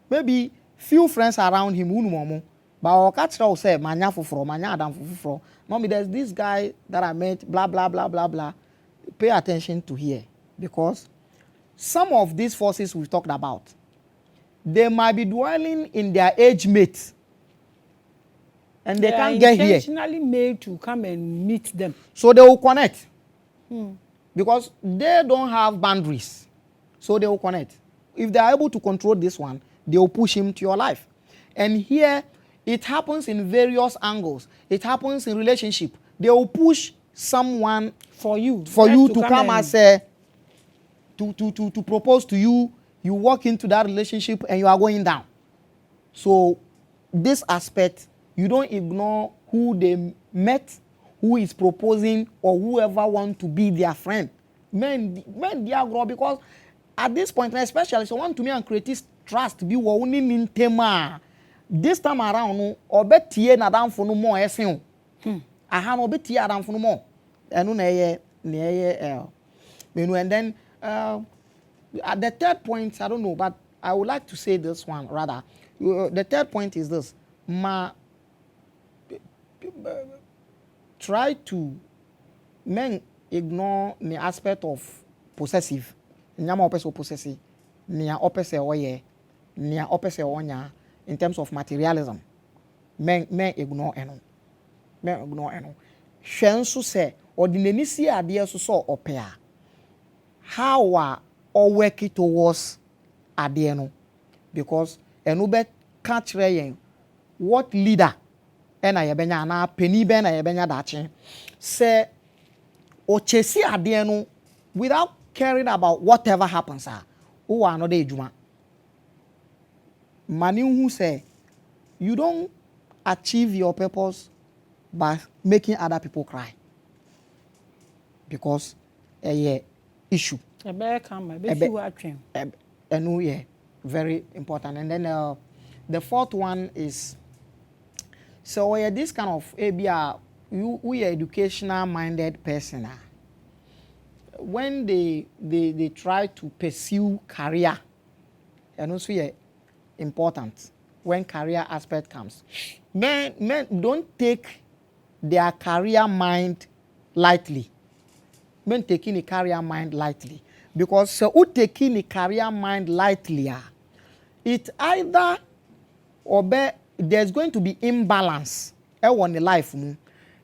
maybe few friends around him unumomo, but ɔka kyerɛw sɛ manya foforo, manya adamfo foforo. Mommy, there's this guy that I met, blah blah blah blah blah. Pay attention to here, because some of these forces we've talked about, they might be dwelling in their age mate, and they can't get here.
Intentionally made to come and meet them,
so they will connect. Because they don't have boundaries, so they will connect. If they are able to control this one, they will push him to your life. And here, it happens in various angles. It happens in relationship. They will push someone
for you
to come as a to propose to you. You walk into that relationship and you are going down. So this aspect, you don't ignore who they met, who is proposing, or whoever want to be their friend. Men they are grow, because at this point, especially, so want to me and create this trust be only in tema. This time around, no, obetie na dan for no more esen. Aha no obetie adam for no more. Enu na and then at the third point, I don't know, but I would like to say this one rather. try to men ignore the aspect of possessive. Nyama opese possessive. Nia opese oye. Nia opese onya in terms of materialism. Men ignore eno. Men ignore eno. Hwenso se ordinary si ade so opea. How are all working towards ade no? Because eno be catch yen what leader ena yebenya na penny be na yebenya dache say o chesi ade no without caring about whatever happens who are another ejuma mani who say you don't achieve your purpose by making other people cry because issue and yeah, very important. And then the fourth one is so this kind of ABR we are educational minded person when they try to pursue career and also important when career aspect comes. Men don't take their career mind lightly. Men taking the career mind lightly because so who taking the career mind lightly it either or there's going to be imbalance on the life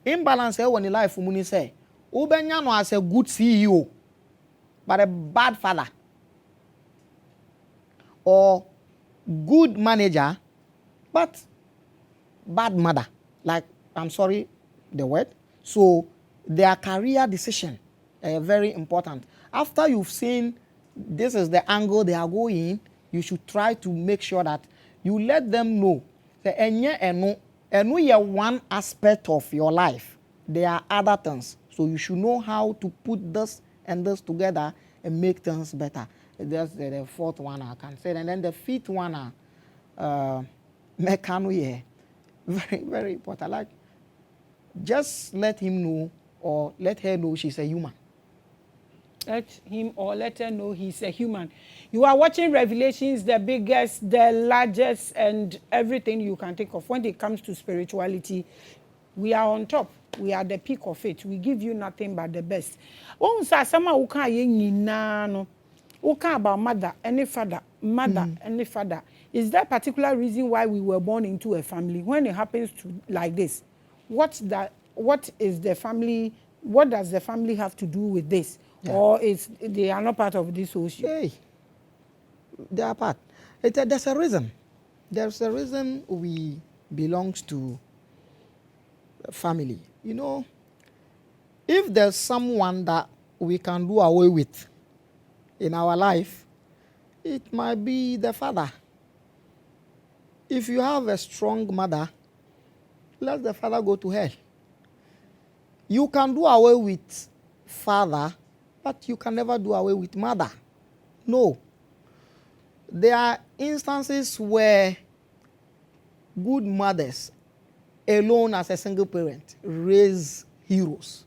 imbalance on the life ni say ubenya no as a good CEO but a bad father or good manager but bad mother, like I'm sorry the word. So their career decision very important. After you've seen this is the angle they are going, you should try to make sure that you let them know that eno one aspect of your life. There are other things. So you should know how to put this and this together and make things better. That's the fourth one I can say. And then the fifth one very, very important. Like just let him know or let her know she's a human.
Let him or let her know he's a human. You are watching Revelations, the biggest, the largest, and everything you can think of. When it comes to spirituality, we are on top. We are the peak of it. We give you nothing but the best. When someone who can about mother, any father, any father. Is there a particular reason why we were born into a family? When it happens to like this, what is the family? What does the family have to do with this? Yeah. Or they are not part of this issue?
Hey, they are part. There's a reason. There's a reason we belongs to family. You know, if there's someone that we can do away with in our life, it might be the father. If you have a strong mother, let the father go to hell. You can do away with father, but you can never do away with mother. No. There are instances where good mothers, alone as a single parent, raise heroes.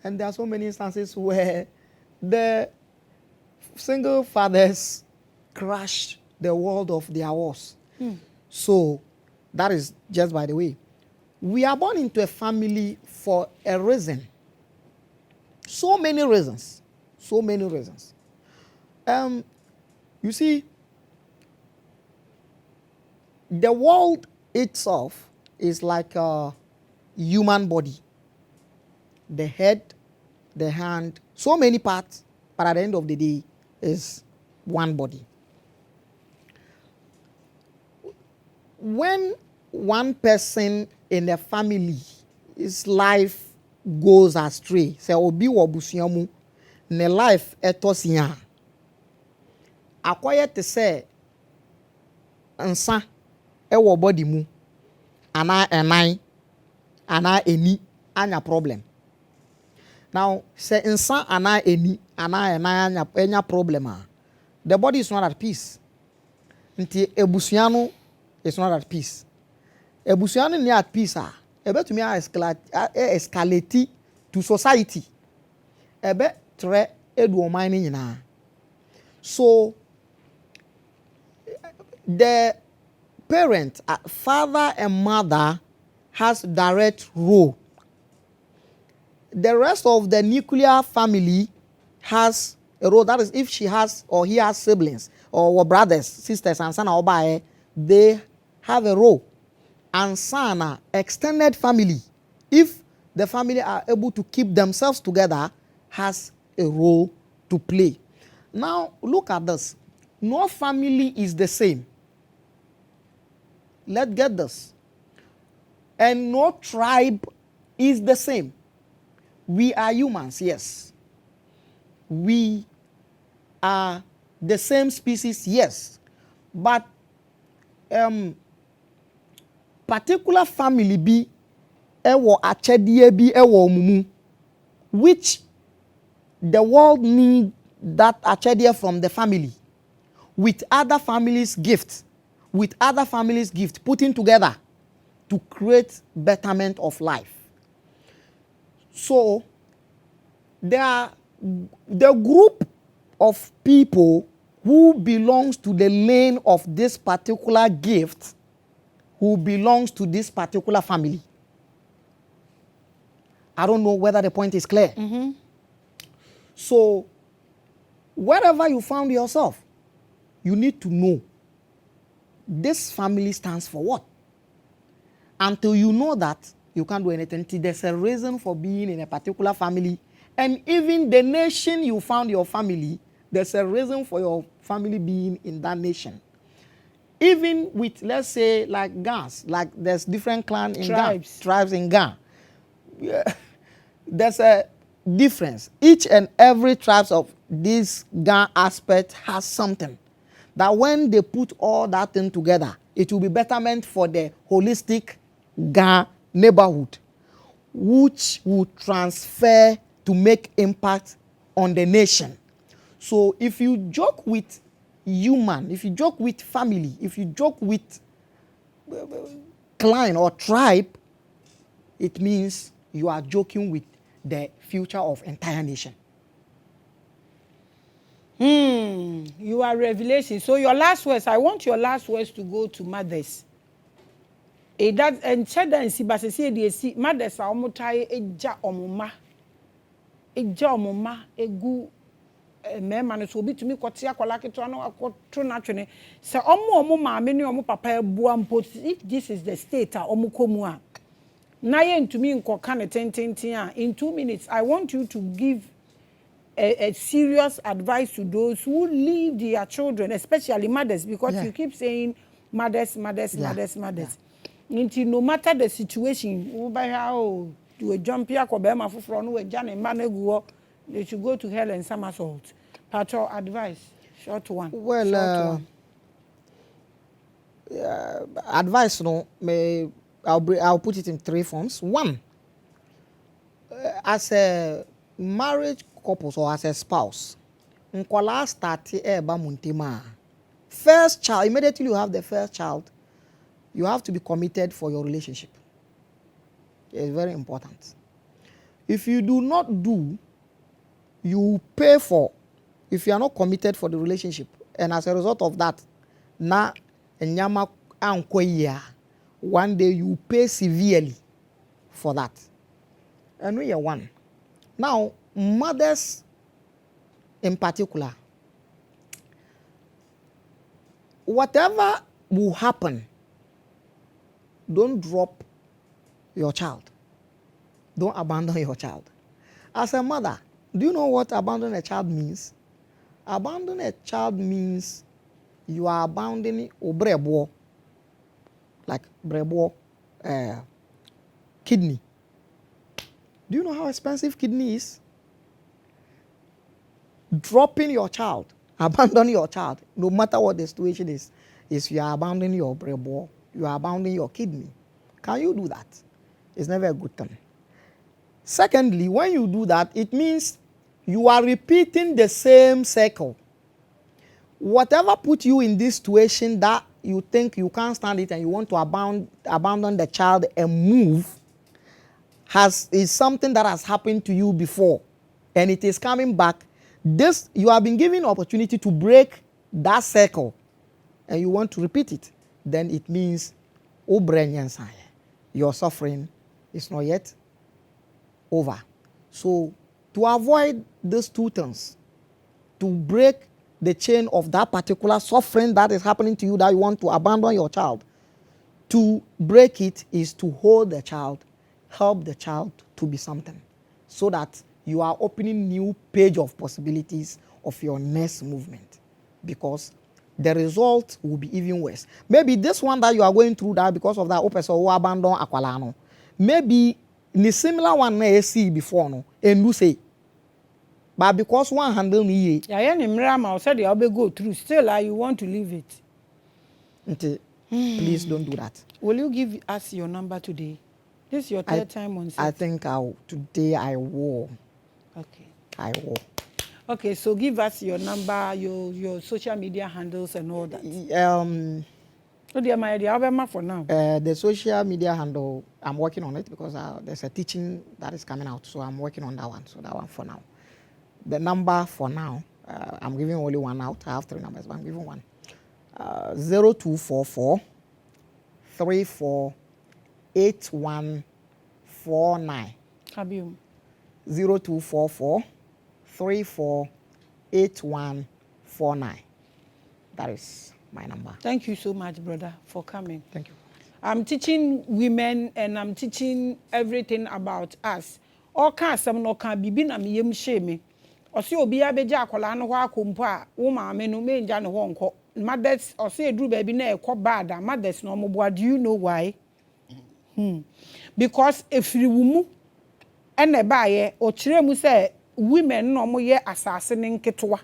And there are so many instances where the single fathers crash the world of their wars. So that is just by the way. We are born into a family for a reason. So many reasons. So many reasons. You see, the world itself is like a human body. The head, the hand, so many parts, but at the end of the day is one body. When one person in the family, his life goes astray, say obi wo busuamu, ne life etosia. Akwaya te say nsa ewo body mu, ana enai, ana eni, anya problem. Now, say nsa ana eni, ana enai anya problem. The body is not at peace. Nti ebusuanu is not at peace. Ebusuanu ni at peace ebe to me escalate to society. Ebe tre edu oman ni nyina. So the parent, father and mother has direct role the rest of the nuclear family has a role. That is, if she has or he has siblings or brothers, sisters, and son or they have a role. And son, extended family, if the family are able to keep themselves together, has a role to play. Now, look at this. No family is the same. Let's get this. And no tribe is the same. We are humans, yes. We are the same species, yes. But particular family be ewo achedie bi ewo mumu, which the world need that achedie from the family with other families' gifts, putting together to create betterment of life. So there are the group of people who belongs to the lane of this particular gift, who belongs to this particular family. I don't know whether the point is clear.
Mm-hmm.
So wherever you found yourself, you need to know this family stands for what. Until you know that, you can't do anything. There's a reason for being in a particular family. And even the nation you found your family, there's a reason for your family being in that nation. Even with, let's say, like Gans, like there's different clans in Ghana, tribes in Ghana. Yeah. There's a difference. Each and every tribe of this Ghana aspect has something that when they put all that thing together, it will be betterment for the holistic Ghana neighborhood, which will transfer to make impact on the nation. So if you joke with human, if you joke with family, if you joke with clan or tribe, it means you are joking with the future of entire nation.
You are revelation. So your last words, I want your last words to go to mothers. That and said and see, but say the mothers are almost eja omuma egu mema no so obi tumi kwoti akwala keto na akoto na twene se omo maame ne omo papa ebua mpo. If this is the state omo komu a na ye ntumi nkoka ne tententen a in 2 minutes I want you to give a serious advice to those who leave their children, especially mothers, because you keep saying mothers. No matter the situation, to a jump here, they should go to hell and somersault. Patrol advice, short one.
Well, advice, no, I'll put it in 3 forms. One, as a marriage couples or as a spouse, nkwala start eba muntima. First child, immediately you have the first child, you have to be committed for your relationship. It's very important. If you do not do, you pay for. If you are not committed for the relationship, and as a result of that, na enyama ankoya, one day you pay severely for that. And we are one. Now, mothers in particular, whatever will happen, don't drop your child. Don't abandon your child. As a mother, do you know what abandon a child means? Abandon a child means you are abandoning obrebo, like brebo, kidney. Do you know how expensive kidney is? Dropping your child, abandoning your child, no matter what the situation is you are abandoning your brebo, you are abandoning your kidney. Can you do that? It's never a good thing. Secondly, when you do that, it means you are repeating the same cycle. Whatever put you in this situation that you think you can't stand it and you want to abandon the child and move, is something that has happened to you before and it is coming back. This, you have been given opportunity to break that cycle and you want to repeat it, then it means your suffering is not yet over. So to avoid these two things, to break the chain of that particular suffering that is happening to you, that you want to abandon your child, to break it is to hold the child, help the child to be something, so that you are opening new page of possibilities of your next movement, because the result will be even worse. Maybe this one that you are going through that because of that person who abandon akwalano, maybe the similar one na see before no and you say, but because one handle me,
yeah, I said I'll be go through. Still, you want to leave it.
Please don't do that.
Will you give us your number today? This is your third time on set.
I think today I will.
Okay.
I will.
Okay, so give us your number, your social media handles and all that. Oh dear, my dear, I'll for now.
The social media handle, I'm working on it because there's a teaching that is coming out, so I'm working on that one. So that one for now. The number for now, I'm giving only one out. I have 3 numbers, but I'm giving one. 0244 34 8149.
Kabium.
0244 34 8149. That is my number.
Thank you so much, brother, for coming.
Thank you.
I'm teaching women and I'm teaching everything about us. All kinds of no can be na me yem shame. Osi obi abeja akola no ho akompo a wo maame no menja no ho nko. Mothers osi edru baby na ekọ bad a mothers no mo. Do you know why? Because efiri wumu ene baaye o kire mu say women no mo ye asase ne nketoa.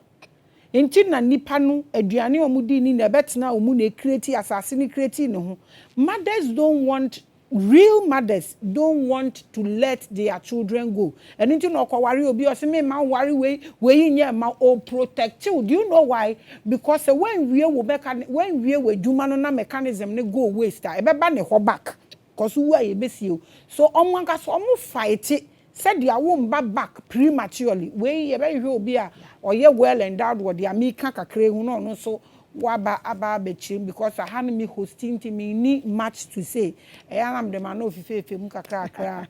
Enti na nipa no aduane omudi ni na betena omu na create asase ni create ne ho. Mothers don't want, real mothers don't want to let their children go. And enti no kwari obi o se me ma worry we nye ma o protect you. Do you know why? Because when we we dwuma no na mechanism ne go waste e be ba ne ho back. Cause we are ebesio. So omanka so omo fight it. Said dia won back prematurely. We very obi a or ye well endowed with the American kakre hu no so waba aba bechim because I had me hosting to me need much to say. I am the man of fefe mu kakra.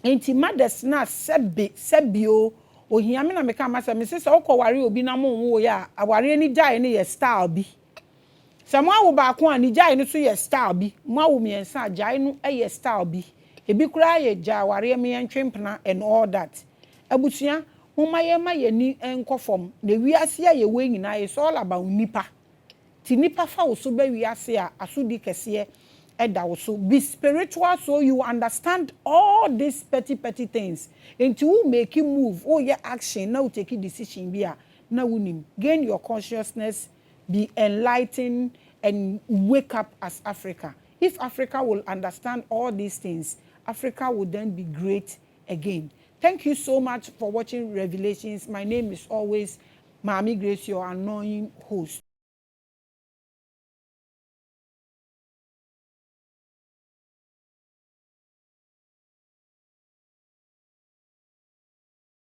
Enti mothers na sebio ohia me na meka masa me say okoware obi na mo wo ya aware ni jai ni ye style bi. Samwa wo ba ko ani jai ni so ye style bi. Mo wo miensa jai no ye style bi. Ebi kura ye jaware me ntwempena and all that. Abutua Mama ye ni enkofom na wiase ye we nyina is all about nipa. Ti nipa fa wo so be wiase a asodi kese eda wo so. Be spiritual so you understand all these petty things. Until you make you move, oh your action, now take a decision be a na wunim. Gain your consciousness, be enlightened and wake up as Africa. If Africa will understand all these things, Africa will then be great again. Thank you so much for watching Revelations. My name is always Maame Grace, your annoying host.